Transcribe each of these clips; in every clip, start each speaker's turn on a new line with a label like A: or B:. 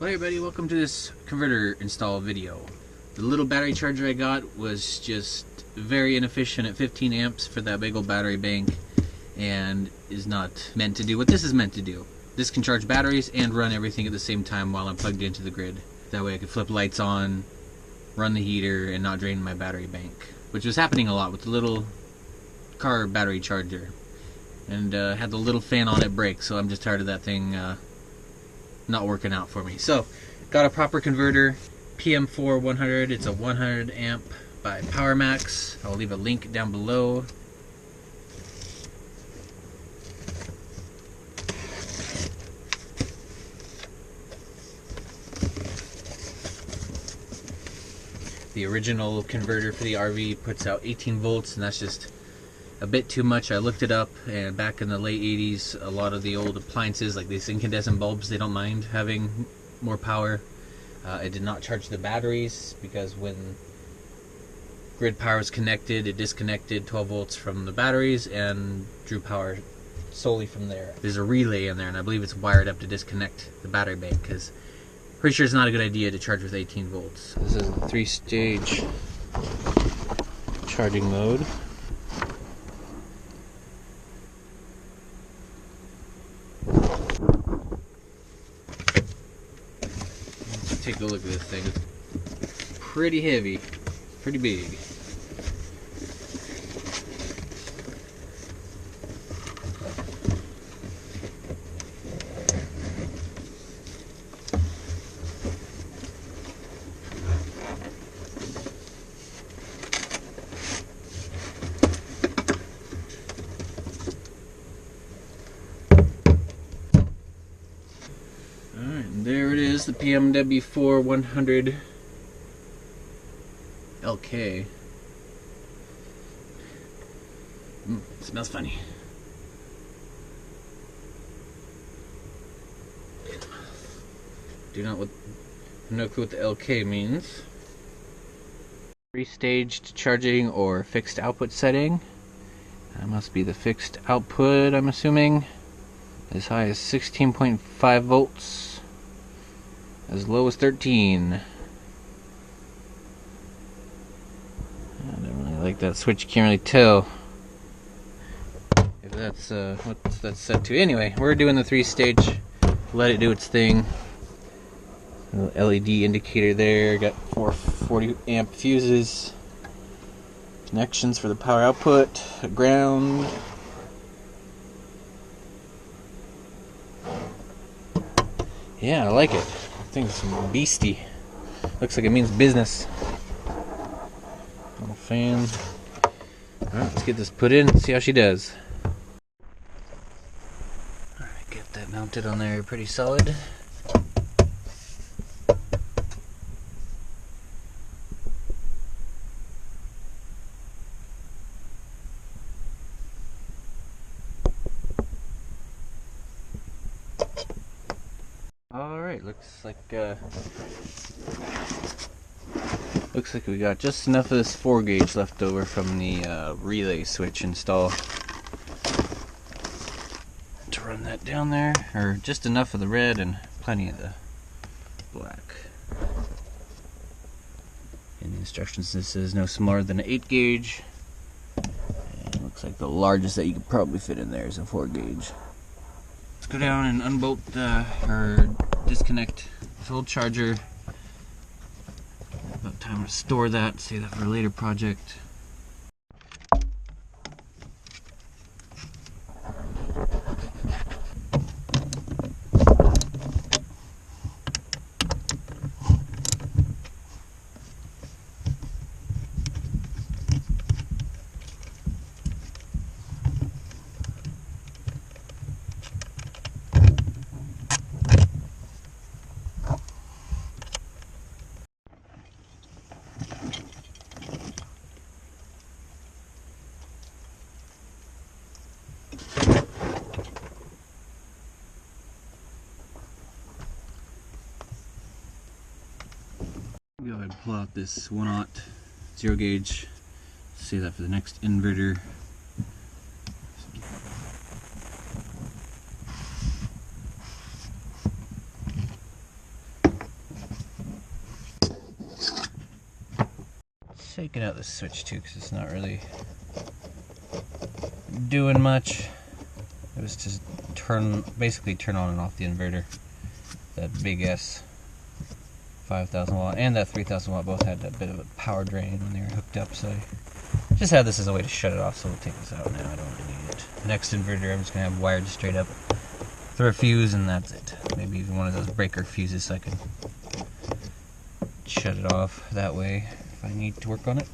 A: Well, hey everybody, welcome to this converter install video. The little battery charger I got was just very inefficient at 15 amps for that big old battery bank and is not meant to do what this is meant to do. This can charge batteries and run everything at the same time while I'm plugged into the grid. That way I can flip lights on, run the heater, and not drain my battery bank, which was happening a lot with the little car battery charger. And had the little fan on it break, so I'm just tired of that thing not working out for me. So got a proper converter, PM4-100. It's a 100 amp by Powermax. I'll leave a link down below. The original converter for the RV puts out 18 volts, and that's just a bit too much. I looked it up, and back in the late 80s, a lot of the old appliances, like these incandescent bulbs, they don't mind having more power. It did not charge the batteries because when grid power was connected, it disconnected 12 volts from the batteries and drew power solely from there. There's a relay in there, and I believe it's wired up to disconnect the battery bank, because pretty sure it's not a good idea to charge with 18 volts. This is a 3-stage charging mode. Let's take a look at this thing. It's pretty heavy, pretty big. There it is, the PM4-100LK. It smells funny. No clue what the LK means. 3-staged charging or fixed output setting. That must be the fixed output, I'm assuming. As high as 16.5 volts. As low as 13. I don't really like that switch. You can't really tell if that's what that's set to. Anyway, we're doing the 3-stage. Let it do its thing. Little LED indicator there. Got 440 amp fuses. Connections for the power output. Ground. Yeah, I like it. I think it's some beastie. Looks like it means business. Little fan. Alright, let's get this put in and see how she does. Alright, get that mounted on there pretty solid. Alright, looks like we got just enough of this 4-gauge left over from the relay switch install to run that down there, or just enough of the red and plenty of the black. In the instructions, this is no smaller than an 8-gauge, and it looks like the largest that you could probably fit in there is a 4-gauge. Let's go down and unbolt or disconnect this old charger. About time to store that, save that for a later project. Go ahead and pull out this 1/0 0-gauge. Save that for the next inverter. taking out the switch too because it's not really doing much. It was just basically turn on and off the inverter. That big S 5,000 watt and that 3,000 watt both had a bit of a power drain when they were hooked up, so I just had this as a way to shut it off, so we'll take this out now. I don't really need it. The next inverter I'm just going to have wired straight up through a fuse, and that's it. Maybe even one of those breaker fuses so I can shut it off that way if I need to work on it.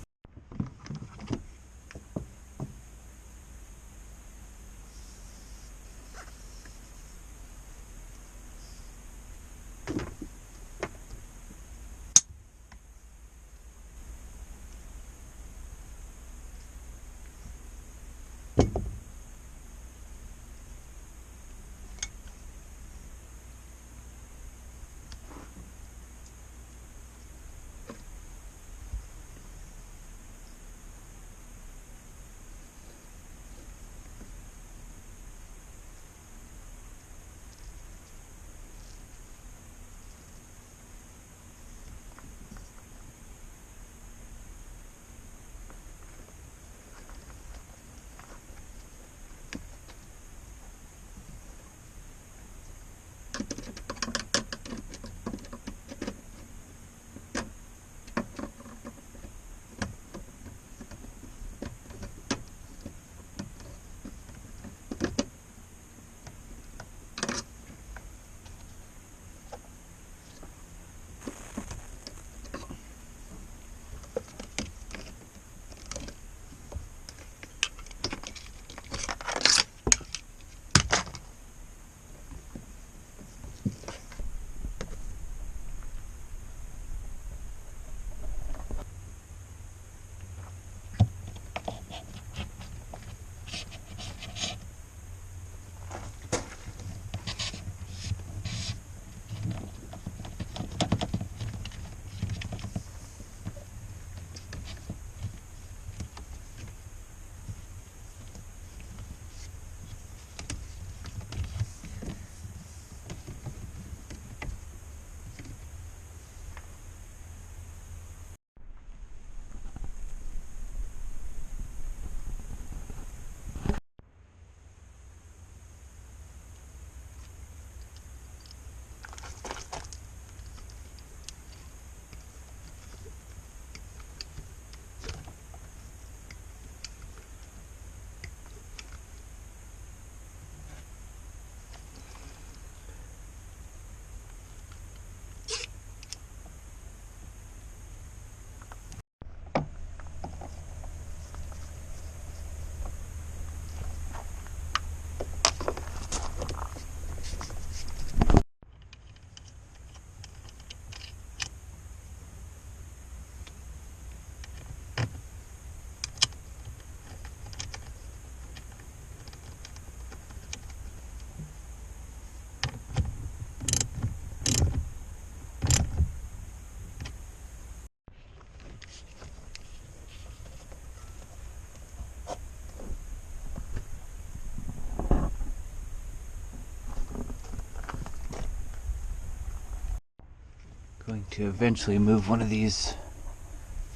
A: Going to eventually move one of these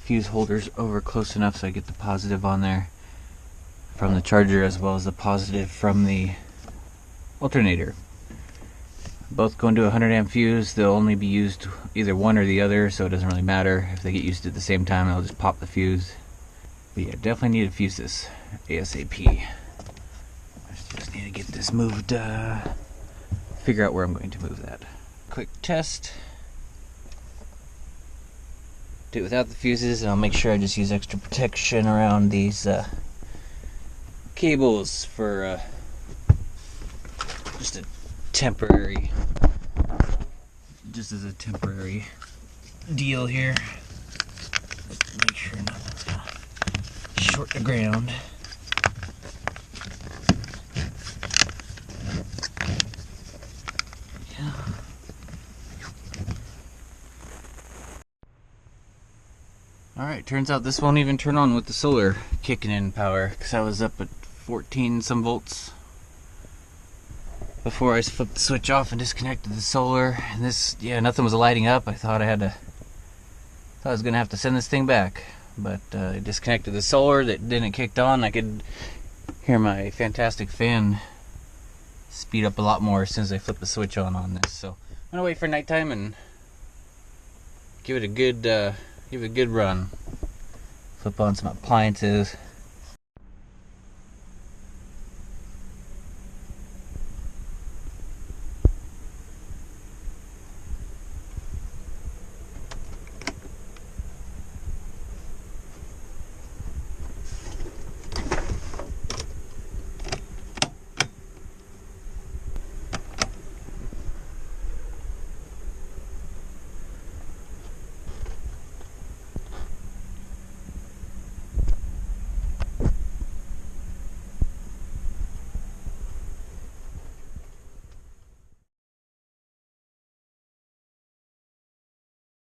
A: fuse holders over close enough so I get the positive on there from the charger as well as the positive from the alternator. Both go into a 100 amp fuse. They'll only be used either one or the other, so it doesn't really matter. If they get used at the same time, I'll just pop the fuse. But yeah, definitely need to fuse this ASAP. I just need to get this moved, figure out where I'm going to move that. Quick test. Do it without the fuses, and I'll make sure I just use extra protection around these cables for just a temporary, just as a temporary deal here. Make sure nothing's gonna short the ground. Yeah. Alright, turns out this won't even turn on with the solar kicking in power, because I was up at 14 some volts before I flipped the switch off and disconnected the solar. And this, yeah, nothing was lighting up. I thought I was gonna have to send this thing back. but I disconnected the solar that didn't kicked on. I could hear my fantastic fan speed up a lot more as soon as I flip the switch on this. So I'm gonna wait for nighttime and give it a good run. Flip on some appliances.